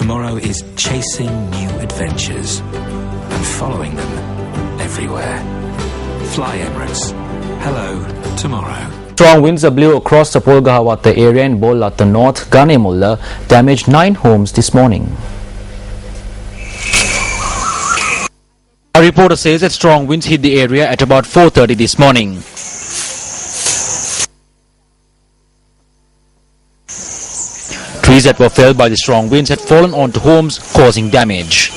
Tomorrow is chasing new adventures and following them everywhere. Fly Emirates. Hello, tomorrow. Strong winds blew across the Polgahawata area in Bollata North. Ganemulla damaged 9 homes this morning. A reporter says that strong winds hit the area at about 4:30 this morning. Trees that were felled by the strong winds had fallen onto homes, causing damage.